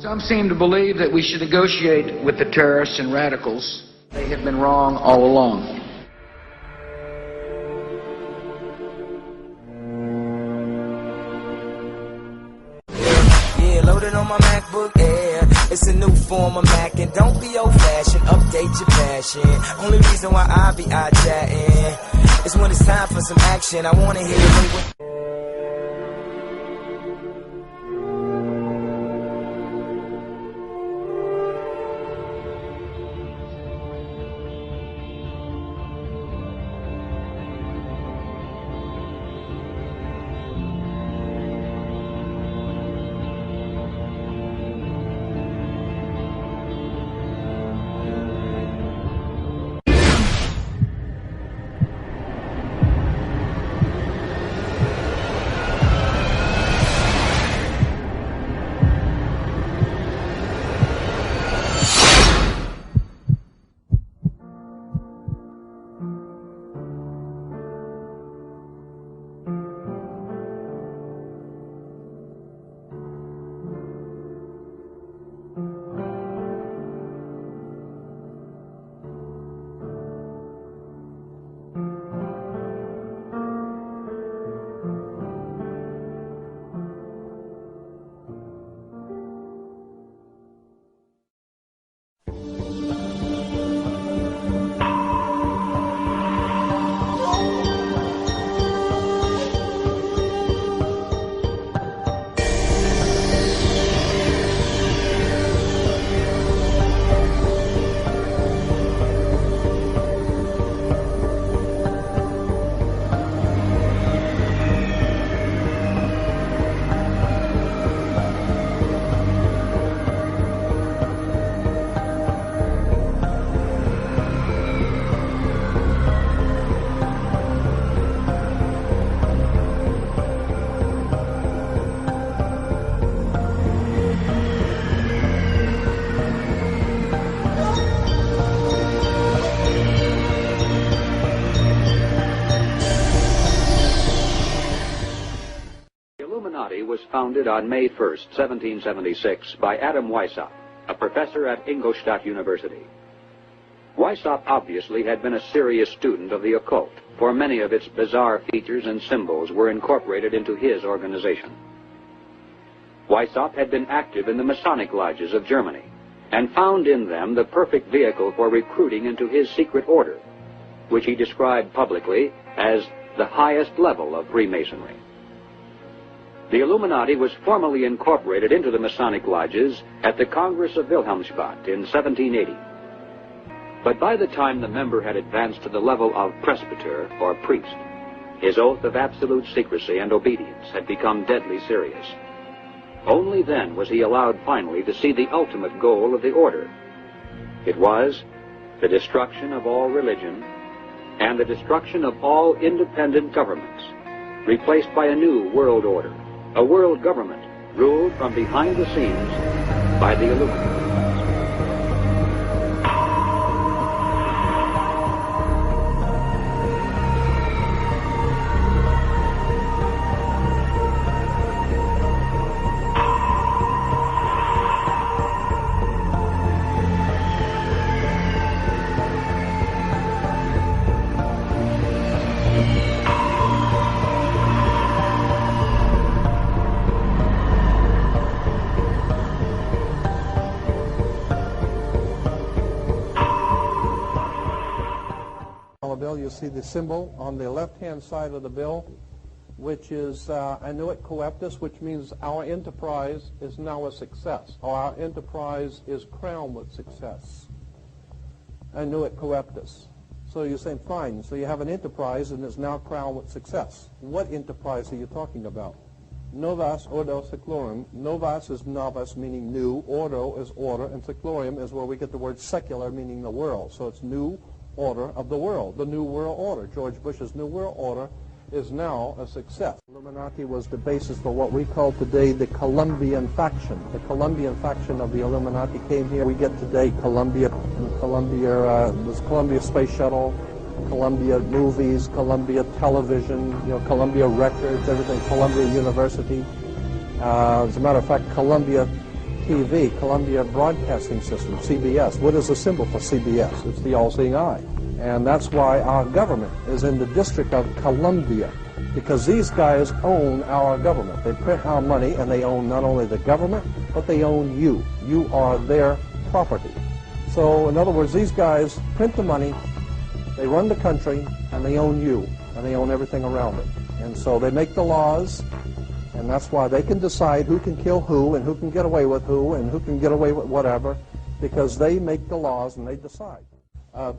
Some seem to believe that we should negotiate with the terrorists and radicals. They have been wrong all along. Yeah, loaded on my MacBook Air. It's a new form of Mac, and don't be old-fashioned. Update your passion. Only reason why I be out chatting is when it's time for some action. I wanna hear it. Was founded on May 1st, 1776, by Adam Weishaupt, a professor at Ingolstadt University. Weishaupt obviously had been a serious student of the occult, for many of its bizarre features and symbols were incorporated into his organization. Weishaupt had been active in the Masonic lodges of Germany, and found in them the perfect vehicle for recruiting into his secret order, which he described publicly as the highest level of Freemasonry. The Illuminati was formally incorporated into the Masonic lodges at the Congress of Wilhelmsbad in 1780. But by the time the member had advanced to the level of presbyter or priest, his oath of absolute secrecy and obedience had become deadly serious. Only then was he allowed finally to see the ultimate goal of the order. It was the destruction of all religion and the destruction of all independent governments, replaced by a new world order. A world government ruled from behind the scenes by the Illuminati. Bill, you see the symbol on the left-hand side of the bill, which is Annuit Coeptus, which means our enterprise is now a success, or our enterprise is crowned with success. Annuit Coeptus. So you're saying, fine, so you have an enterprise and it's now crowned with success. What enterprise are you talking about? Novus Ordo Seclorum. Novus is novus, meaning new. Ordo is order, and seclorum is where we get the word secular, meaning the world. So it's new order of the world, the New World Order. George Bush's New World Order is now a success. Illuminati was the basis for what we call today the Colombian faction. The Colombian faction of the Illuminati came here. We get today Columbia, there's Columbia Space Shuttle, Columbia Movies, Columbia Television, Columbia Records, everything, Columbia University. As a matter of fact, Columbia TV, Columbia Broadcasting System, CBS. What is the symbol for CBS? It's the all-seeing eye. And that's why our government is in the District of Columbia, because these guys own our government. They print our money, and they own not only the government, but they own you. You are their property. So, in other words, these guys print the money, they run the country, and they own you, and they own everything around it. And so they make the laws, and that's why they can decide who can kill who, and who can get away with who, and who can get away with whatever, because they make the laws and they decide.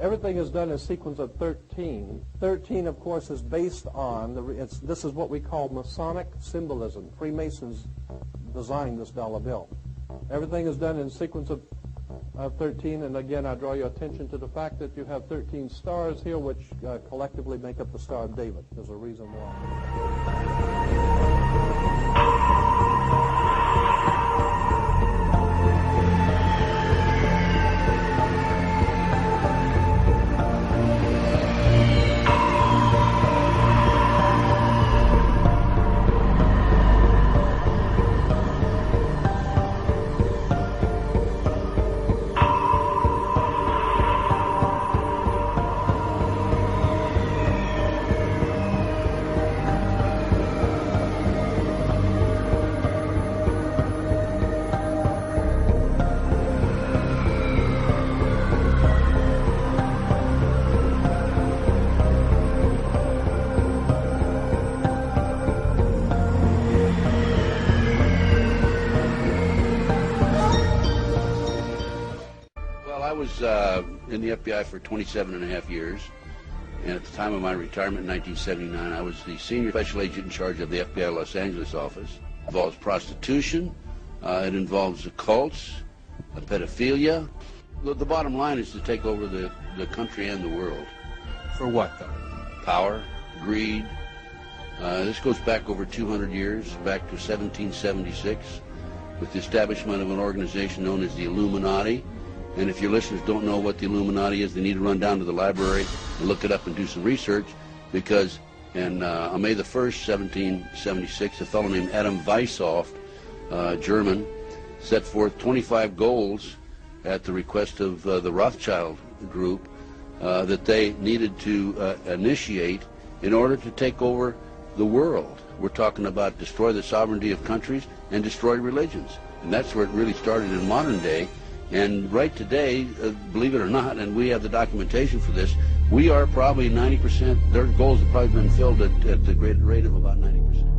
Everything is done in a sequence of 13. 13, of course, is based on, this is what we call Masonic symbolism. Freemasons designed this dollar bill. Everything is done in a sequence of 13, and again, I draw your attention to the fact that you have 13 stars here, which collectively make up the Star of David. There's a reason why. I was in the FBI for 27.5 years, and at the time of my retirement in 1979, I was the senior special agent in charge of the FBI Los Angeles office. It involves prostitution, it involves the cults, pedophilia. The bottom line is to take over the country and the world. For what, though? Power, greed. This goes back over 200 years, back to 1776, with the establishment of an organization known as the Illuminati. And if your listeners don't know what the Illuminati is, they need to run down to the library and look it up and do some research, because on May the 1st, 1776, a fellow named Adam Weishaupt, German, set forth 25 goals at the request of the Rothschild group that they needed to initiate in order to take over the world. We're talking about destroy the sovereignty of countries and destroy religions. And that's where it really started in modern day. And right today, believe it or not, and we have the documentation for this, we are probably 90%, their goals have probably been filled at the great rate of about 90%.